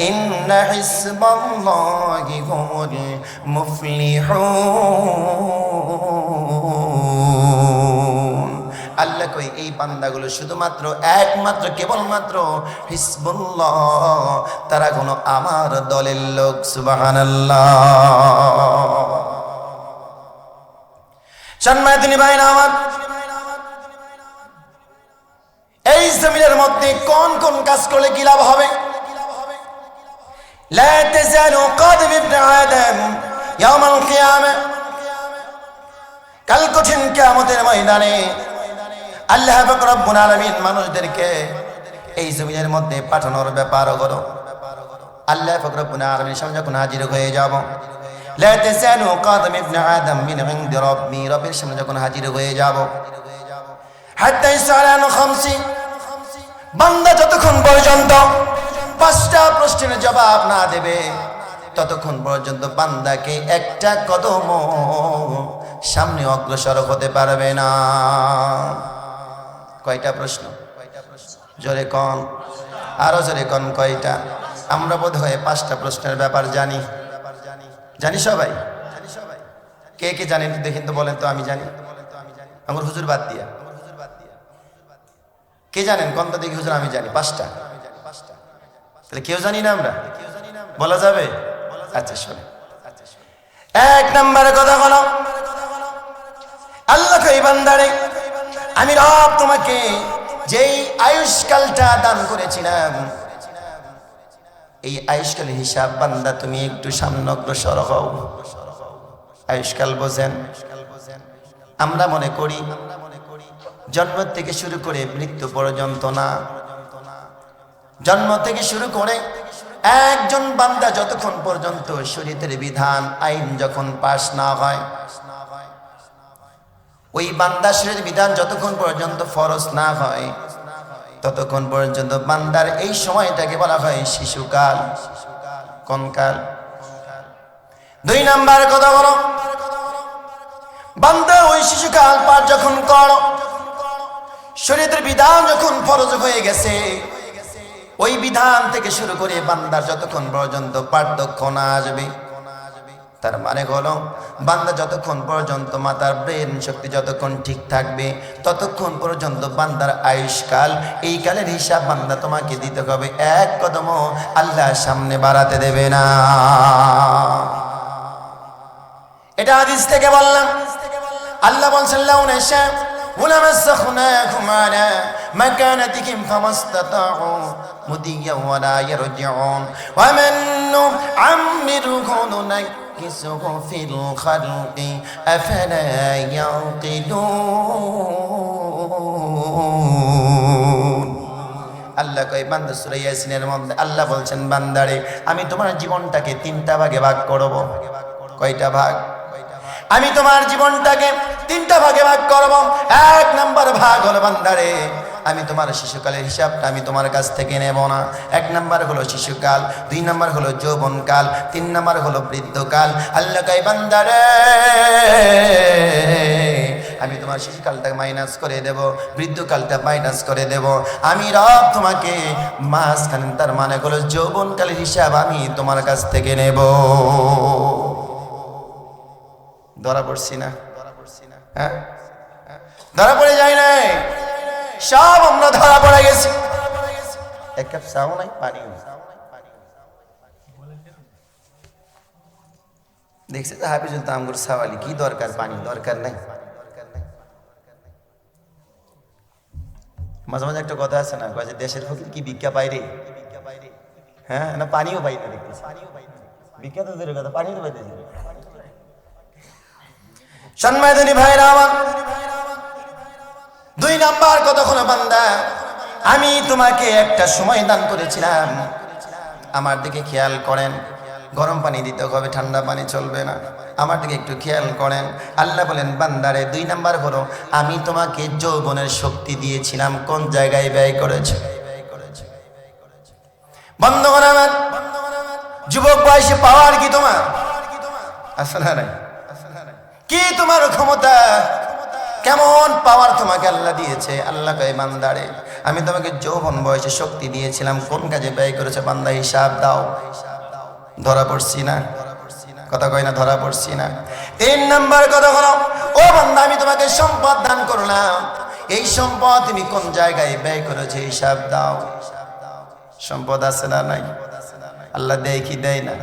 ইন্না হিজবাল্লাহি হুমুল মুফলিহুন। আল্লাহ কই এই বান্দাগুলো শুধুমাত্র একমাত্র কেবলমাত্র হিজবুল্লাহ, তারা কোনো আমার দলের লোক। সুবহানাল্লাহ। সম্মানিত ভাইরা আমার, এই জমিনের মধ্যে কোন কোন কাজ করলে কি লাভ হবে? লা তাজালু কাদম ইবনে আদম ইয়াউমাল কিয়ামাহ, কাল কঠিন কিয়ামতের ময়দানে আল্লাহ পাক রব্বুল আলামিন মানুষদেরকে এই জমিনের মধ্যে পাঠানোর ব্যাপার হলো। আল্লাহ পাক রব্বুল আলামিনের সামনে যখন হাজির হয়ে যাব, লা তাজালু কাদম ইবনে আদম মিন ইনদি রাব্বি, রবের সামনে যখন হাজির হয়ে যাব, হাত্তা ইসআলান খামসি, বান্দা যতক্ষণ পর্যন্ত 5টা প্রশ্নের জবাব না দেবে ততক্ষণ পর্যন্ত বান্দাকে একটা কদম সামনে অগ্রসর হতে পারবে না। কয়টা প্রশ্ন? জোরে কন, আরো জোরে কন, কয়টা? আমরা বোধ হয় 5টা প্রশ্নের ব্যাপার জানি। জানি সবাই? কে কে জানেন দেখেন তো, বলেন তো। আমি জানি, আমার হুজুর বাদ দিয়া। কে জানেন কোন তো দেখি? হুজুর আমি জানি 5টা। তাহলে কেউ জানি না আমরা? বলা যাবে? আচ্ছা শোনে, 1 নম্বরের কথা হলো আল্লাহ কই বান্দারে, আমি রব তোমাকে যেই আয়ুষ্কালটা দান করেছিলাম, এই আয়ুষ্কালের হিসাব বান্দা তুমি একটু সামনে অগ্রসর হও। আয়ুষ্কাল বোঝেন? আমরা মনে করি জন্ম থেকে শুরু করে মৃত্যু পর্যন্ত না, জন্ম থেকে শুরু করে একজন বান্দা যতক্ষণ পর্যন্ত শরীয়তের বিধান আইন যখন পাশ না হয়, ওই বান্দা শরীয়তের বিধান যতক্ষণ পর্যন্ত ফরজ না হয় ততক্ষণ পর্যন্ত বান্দার এই সময়টাকে বলা হয় শিশুকাল। কোন কাল? 2 নাম্বার কথা বলো, বান্দা ওই শিশুকাল পার যখন করো, শরীয়তের বিধান যখন ফরজ হয়ে গেছে, ওই বিধান থেকে শুরু করে বান্দার যতক্ষণ পর্যন্ত পার্থক্য না আসবে, তার মানে হলো বান্দা যতক্ষণ পর্যন্ত মাতার ব্রেন শক্তি যতক্ষণ ঠিক থাকবে ততক্ষণ পর্যন্ত বান্দার আয়ুষ্কাল, এই কালের হিসাব বান্দা তোমাকে দিতে হবে, 1 কদমও আল্লাহ সামনে বাড়াতে দেবে না। এটা হাদিস থেকে বললাম। আল্লাহ বলছেন লাউনা শা ولمسخناهم على مكانتهم فما استطاعوا مضيا ولا يرجعون ومن نعمره ننكسه في الخلق أفلا يعقلون। আল্লাহ কই বান্দা সূরা ইয়াসিনের মধ্যে আল্লাহ বলছেন, বান্দারে আমি তোমার জীবনটাকে 3টা ভাগে ভাগ করব। কয়টা ভাগ? আমি তোমার জীবনটাকে 3টা ভাগে ভাগ করব। 1 নাম্বার ভাগ হলো বান্দারে, আমি তোমার শিশুকালের হিসাবটা আমি তোমার কাছ থেকে নেব না। 1 নাম্বার হলো শিশুকাল, 2 নাম্বার হলো যৌবনকাল, 3 নাম্বার হলো বৃদ্ধকাল। আল্লাহ কই বান্দারে আমি তোমার শিশুকালটাকে মাইনাস করে দেব, বৃদ্ধকালটা মাইনাস করে দেব। আমি রব তোমাকে মাঝখানে, তার মানে হলো যৌবনকালের হিসাব আমি তোমার কাছ থেকে নেব। ধরা পড়ছি না? হ্যাঁ, ধরা পড়ে যায় নাই? সব আমরা ধরা পড়ে গেছি। 1 কাপ চাও নাই, পানিও দেখছি তো হাফিজুল তামগুর সাওয়ালি, কি দরকার পানি? দরকার নাই। মাঝে মাঝে একটা কথা আছে না, কয় যে দেশের ফকির কি ভিক্ষা পাই রে? হ্যাঁ, না পানিও পাই না, দেখতেছি ভিক্ষা তো দূরের কথা, পানিও তো পাইতেছি। সম্মানিত ভাইরা আমার, 2 নাম্বার কথা হলো বান্দা আমি তোমাকে একটা সময় দান করেছিলাম, আমার দিকে খেয়াল করেন। গরম পানি দিতে হবে, ঠান্ডা পানি চলবে না, আমার দিকে একটু খেয়াল করেন। আল্লাহ বলেন বান্দারে 2 নাম্বার হলো আমি তোমাকে যৌবনের শক্তি দিয়েছিলাম, কোন জায়গায় ব্যয় করেছো? বন্ধুগণ আমার, যুবক বয়সে পাওয়ার কি তোমার আছে না নাই? কি তোমার ক্ষমতা, কেমন পাওয়ার তোমাকে আল্লাহ দিয়েছে? আল্লাহ কয় বান্দারে আমি তোমাকে যৌবন বয়সে শক্তি দিয়েছিলাম, কোন কাজে ব্যয় করেছে বান্দা হিসাব দাও। ধরা পড়ছি না? কথা কয় না ধরা পড়ছি না? 3 নাম্বার কথা হলো, ও বান্দা আমি তোমাকে সম্পদ দান করলাম, এই সম্পদ তুমি কোন জায়গায় ব্যয় করেছে হিসাব দাও। সম্পদ আছে না নাই? আল্লাহ দেয় কি দেয় না?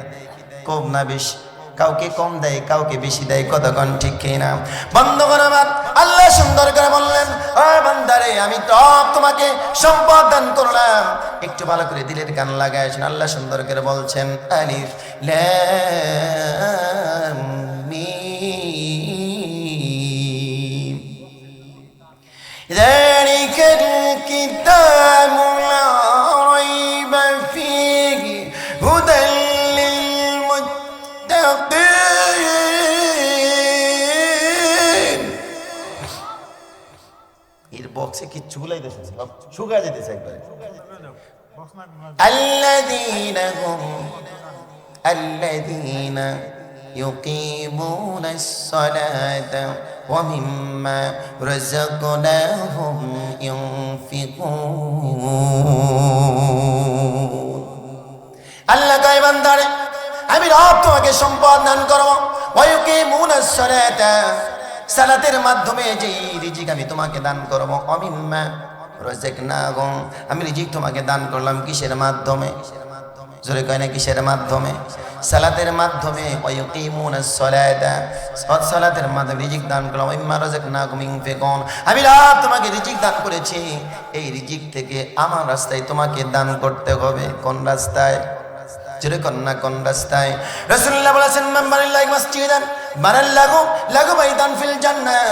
কম না বেশি? কাউকে কম দেয়, কাউকে বেশি দেয়, কতক্ষণ ঠিক কিনা? বন্ধুগণ আমার, আল্লাহ সুন্দর করে বললেন, ও বান্দারে আমি তো তোমাকে সম্পদ দান করলাম। একটু ভালো করে দিলের কান লাগায় শুনুন, আল্লাহ সুন্দর করে বলছেন, আলিফ লাম মিম যালিকাল কিতাবু লা রাইবা ফীহি হুদাল লিল মুত্তাকিন। এর বক্সে কি চুলাই দিয়েছে, সব শুকা যেতেছে একবারে। আল্লাযীনা ইউকিমুনাস সালাতা ওয়া মিম্মা রাযাকনাহুম ইউনফিকুন। আল্লাহ কয় বান্দারে আমি রব তোমাকে সম্পদ দান করব, ওয়া ইউকিমুনাস সালাতা সালাতের মাধ্যমে যে রিজিক আমি তোমাকে দান করব, ওয়া মিম্মা রাযাকনাহুম আমি রিজিক তোমাকে দান করলাম কিসের মাধ্যমে? জোরে কয় না কিসের মাধ্যমে? সালাতের মাধ্যমে। ওয়ায়ুকিমুনাস সালাতা সালাতের মাধ্যমে রিজিক দান করলাম। ওয়াইম্মা রাযাকনাকুম ইউনফিকুন আমি রব তোমাকে রিজিক দান করেছি, এই রিজিক থেকে আমার রাস্তায় তোমাকে দান করতে হবে। কোন রাস্তায়? জোরে কোন না কোন রাস্তায়? রাসূলুল্লাহ বলেছেন, মান বানাল্লাহু মাসজিদান বানাল্লাহু লাহু বাইতান ফিল জান্নাহ।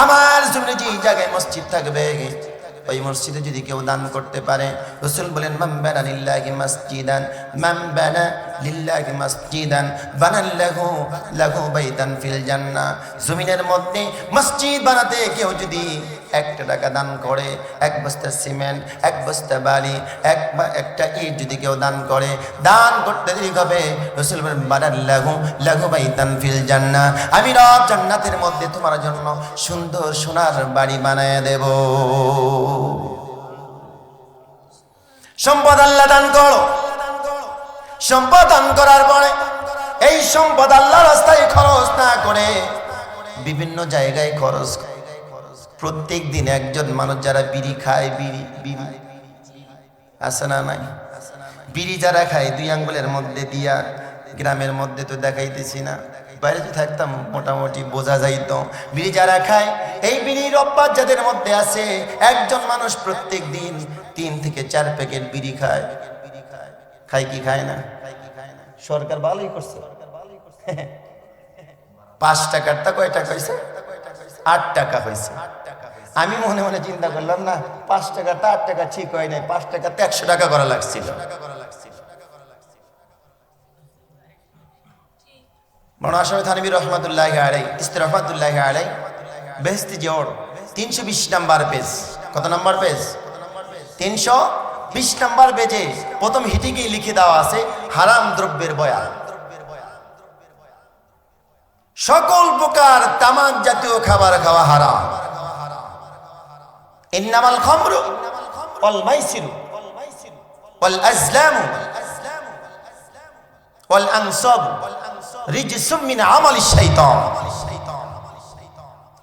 আমার জন্য যে জায়গায় মসজিদ থাকবে ওই মসজিদে যদি কেউ দান করতে পারে, রাসূল বলেন, মান বানা লিল্লাহি মাসজিদান মান বানা লিল্লাহি মাসজিদান বানাল্লাহু লাহু বাইতান ফিল জান্নাহ। জমিনের মধ্যে মসজিদ বানাতে কেউ যদি 1 টাকা দান করে, 1 বস্তা সিমেন্ট, 1 বস্তা বালি, একটা ইট যদি কেউ দান করে, দান করতে দেরি হবে, রাসূল বলেন, বানাল্লাহু লাহু বাইতান ফিল জান্নাহ আমি রব জান্নাতের মধ্যে তোমার জন্য সুন্দর সোনার বাড়ি বানায় দেব। সম্পদ আল্লাহ দান করো, সম্পদ দান করার পরে এই সম্পদ আল্লাহর রাস্তায় খরচ না করে বিভিন্ন জায়গায় খরচ। প্রত্যেক দিন একজন মানুষ যারা বিড়ি খায়, বিড়ি আছে না নাই? বিড়ি যারা খায় 2 আঙ্গুলের মধ্যে দিয়া, গ্রামের মধ্যে তো দেখাইতেছি না, বাইরে তো থাকতাম মোটামুটি বোঝা যাইত। বিড়ি যারা খায়, এই বিড়ির অভ্যাস যাদের মধ্যে আছে, একজন মানুষ প্রত্যেক দিন 3 থেকে 4 প্যাকেট বিড়ি খায়। খায় কি খায় না? সরকার ভালোই করছে। 5 টাকারটা কয় টাকা হয়েছে? 8 টাকা হয়েছে। আমি মনে মনে চিন্তা করলাম, না 5 টাকাটা 8 টাকা ঠিক হয় নাই, 5 টাকাতে 100 টাকা করা লাগছিল। মৌলানা আশরাফ থানভী রহমাতুল্লাহি আলাইহি ইস্তি রহমাতুল্লাহি আলাইহি বেহেশতি জোড় 320 নাম্বার পেজ। কত নাম্বার পেজ? 320 নাম্বার পেজে প্রথম হিটিকেই লিখে দেওয়া আছে হারাম দ্রব্যের বয়ান। সকল প্রকার তামাক জাতীয় খাবার খাওয়া হারাম। ইন্নামাল খামরু ওয়াল মাইসিরু ওয়াল আজলামু ওয়াল আনসাবু রিজসুম মিন আমালিশ শাইতান।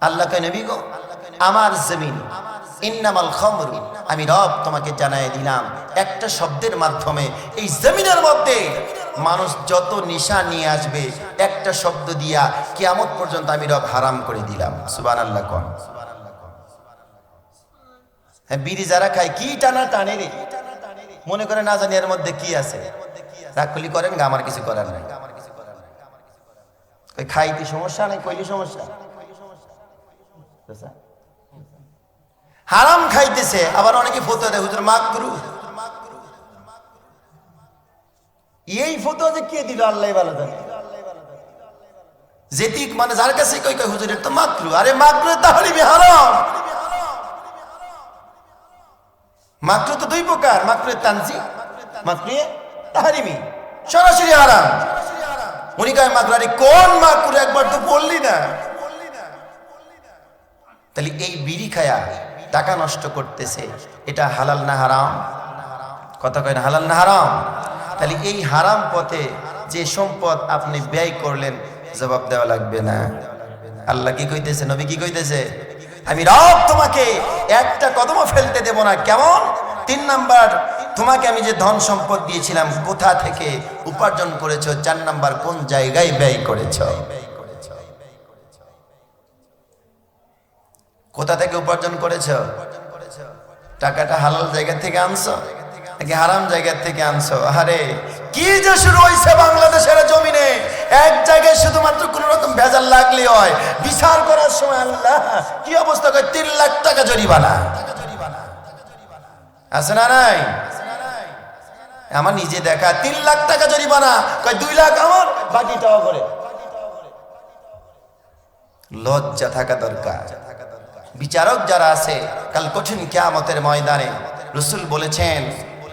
আল্লাহ কয়, নবী গো আমার জমিন ইন্নামাল খামরু আমি রব তোমাকে জানাই দিলাম একটা শব্দের মাধ্যমে, এই জমিনের মধ্যে মানুষ যত নেশা নিয়ে আসবে একটা শব্দ দিয়া কিয়ামত পর্যন্ত আমি রব হারাম করে দিলাম। সুবহানাল্লাহ কোন। হ্যাঁ, বিড়ি যারা খায় কি টানা টানে রে, মনে করে না জানি এর মধ্যে কি আছে। রাখলি করেন গা, আমার কিছু করার নাই। খাইতে সমস্যা নাই, কইলি সমস্যা। হারাম খাইতেছে, আবার অনেকে ফতোয়া দেয় হুজুর মাকরুহ। এই ফতোয়া যে কে দিল আল্লাহ ভালো জানে। যেটি মানে যার কাছে কই কই হুজুর এটা মাকরুহ, আরে মাকরুহ তাহরিমি হারাম। মাকরুহ তো 2 প্রকার, মাকরুহ তানজি, মাকরুহ তাহরিমি। সরাসরি হারাম। উনি কয় মাকরুহ, আরে কোন মাকরুহ একবার তো বললি না। তাহলে এই বিড়ি খায়া টাকা নষ্ট করতেছে, এটা হালাল না হারাম? কথা কয় না, হালাল না হারাম? তাহলে এই হারাম পথে যে সম্পদ আপনি ব্যয় করলেন, জবাব দেওয়া লাগবে না? আল্লাহ কি কইতেছে, নবী কি কইতেছে? আমি রব তোমাকে একটা কদমও ফেলতে দেব না। কেমন? 3 নাম্বার, তোমাকে আমি যে ধন সম্পদ দিয়েছিলাম কোথা থেকে উপার্জন করেছো? 4 নাম্বার, কোন জায়গায় ব্যয় করেছো? কোথা থেকে উপার্জন করেছো? টাকাটা হালাল জায়গা থেকে আনছো নাকি হারাম জায়গা থেকে আনছো? আরে কি যে শুরু হয়েছে বাংলাদেশের জমিনে! এক জায়গায় শুধুমাত্র কোন রকম ভেজাল লাগলে হয়, বিচার করার সময় আল্লাহ কি অবস্থা করে! 3 লাখ টাকা জরিমানা আছে না নাই? আমার নিজে দেখা 3 লাখ টাকা জরিমানা, কয় 2 লাখ আমার, বাকিটাও করে। লজ্জা থাকা দরকার। বিচারক যারা আছে কাল কঠিন কিয়ামতের ময়দানে রাসূল বলেছেন,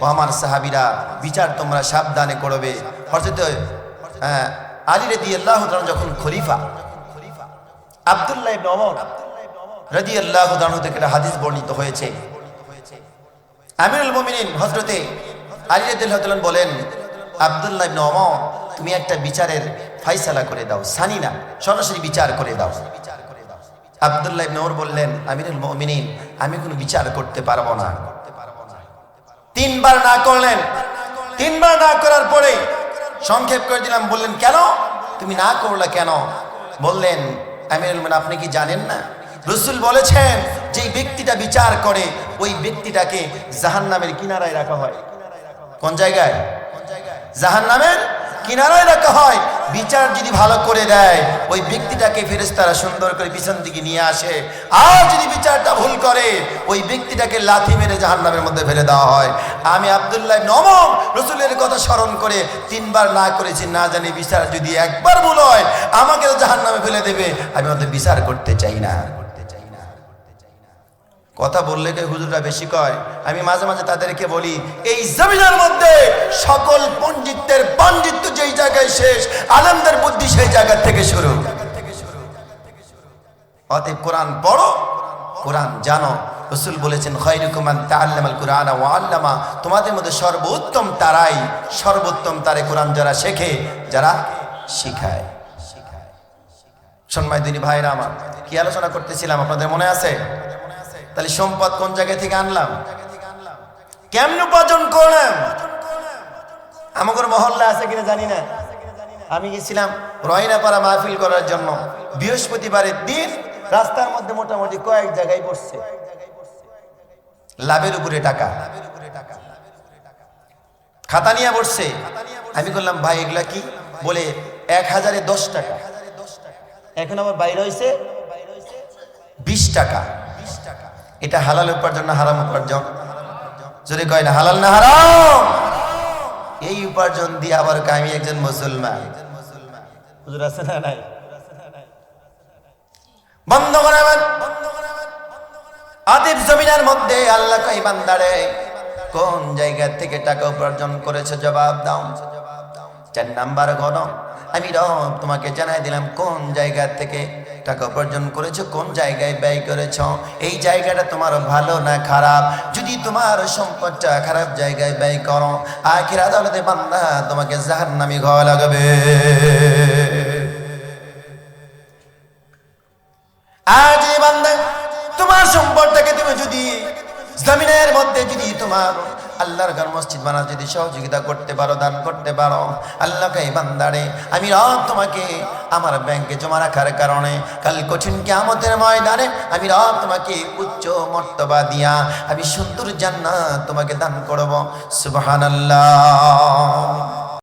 ও আমার সাহাবীরা, বিচার তোমরা সাবধানে করবে। হযরত আলী রাদিয়াল্লাহু তাআলা যখন খলিফা, আব্দুল্লাহ ইবনে ওমর রাদিয়াল্লাহু তাআলা থেকে হাদিস বর্ণিত হয়েছে, আমিরুল মুমিনিন হযরতে আলী রাদিয়াল্লাহু তাআলা বলেন, আব্দুল্লাহ ইবনে ওমর, তুমি একটা বিচারের ফয়সালা করে দাও, সানি না, সরাসরি বিচার করে দাও। আব্দুল্লাহ ইবনে ওমর বললেন, আমিরুল মুমিনিন, আমি কোনো বিচার করতে পারবো না। 3 বার না করলেন। 3 বার না করার পরে সংক্ষেপ করে দিলাম। বললেন, কেন তুমি না করলা কেন? বললেন, আমিরুল মুমিনিন, আপনি কি জানেন না রাসূল বলেছেন যে ব্যক্তিটা বিচার করে ওই ব্যক্তিটাকে জাহান্নামের কিনারায় রাখা হয়। কোন জায়গায়? জাহান্নামের কিনারায় রাখা হয়। বিচার যদি ভালো করে দেয় ওই ব্যক্তিটাকে ফেরেশতারা সুন্দর করে পিছন দিকে নিয়ে আসে, আর যদি বিচারটা ভুল করে ওই ব্যক্তিটাকে লাথি মেরে জাহান্নামের মধ্যে ফেলে দেওয়া হয়। আমি আব্দুল্লাহ ইবনে ওমর রাসূলের কথা স্মরণ করে 3 বার না করেছি, না জানি বিচার যদি একবার ভুল হয় আমাকে তো জাহান্নামে ফেলে দেবে, আমি ওদের বিচার করতে চাই না। কথা বললে কে হুজুররা বেশি কয়। আমি মাঝে মাঝে তাদেরকে বলি, এই জমিনের মধ্যে সকল পণ্ডিতদের পাণ্ডিত্য যেই জায়গায় শেষ, আলেমদের বুদ্ধি সেই জায়গা থেকে শুরু। অতএব কোরআন পড়ো, কোরআন জানো। রাসূল বলেছেন, খায়রুকুম মান তাআল্লামাল কুরআনা ওয়া আল্লামা, তোমাদের মধ্যে সর্বোত্তম তারাই, সর্বোত্তম তারে কোরআন যারা শেখে, যারা শিখায়। সম্মানিত দিনী ভাইরা আমার, কি আলোচনা করতেছিলাম আপনাদের মনে আছে? তাহলে সম্পদ কোন জায়গা থেকে আনলাম, কেমনে উপার্জন করলাম? আমাদের মহল্লা আছে কিনা জানি না। আমি গেছিলাম রয়নাপাড়া মাহফিল করার জন্য। বৃহস্পতিবারের দিন রাস্তার মধ্যে মোটামুটি কয়েক জায়গায় বসছে, লাভের উপরে টাকা, খাতা নিয়ে বসছে। আমি বললাম, ভাই এগুলা কি? বলে 1000-এ 10 টাকা। এখন আমার বাইরে হয়েছে 20 টাকা। এটা হালাল উপার্জন না হারাম উপার্জন? যদি কয় না হালাল না হারাম, এই উপার্জন দিয়ে আবার আমি একজন মুসলমান। হুজুর আছে না নাই? বন্ধ করাবেন। আদিব জমিনের মধ্যে আল্লাহ কই, বান্দারে কোন জায়গা থেকে টাকা উপার্জন করেছে জবাব দাও। 4 নাম্বার গণ, আমি রব তোমাকে জানাই দিলাম কোন জায়গা থেকে টাকা উপার্জন করেছো, কোন জায়গায় ব্যয় করেছো। এই জায়গাটা তোমার ভালো না খারাপ? যদি তোমার সম্পদটা খারাপ জায়গায় ব্যয় করো, আখির আদালতে বান্দা তোমাকে জাহান্নামী হওয়া লাগবে। আর যে বান্দা তোমার সম্পদটাকে তুমি যদি জমিনের মধ্যে যদি তোমার আল্লাহর ঘর মসজিদ বানাতে যদি সহযোগিতা করতে পারো, দান করতে পারো, আল্লাহকে এই বান্দারে আমি রব তোমাকে আমার ব্যাংকে জমা রাখার কারণে কাল কঠিন কিয়ামতের ময়দানে আমি রব তোমাকে উচ্চ মর্তবা দিয়া আমি সুন্দর জান্নাত তোমাকে দান করব। সুবহানাল্লাহ।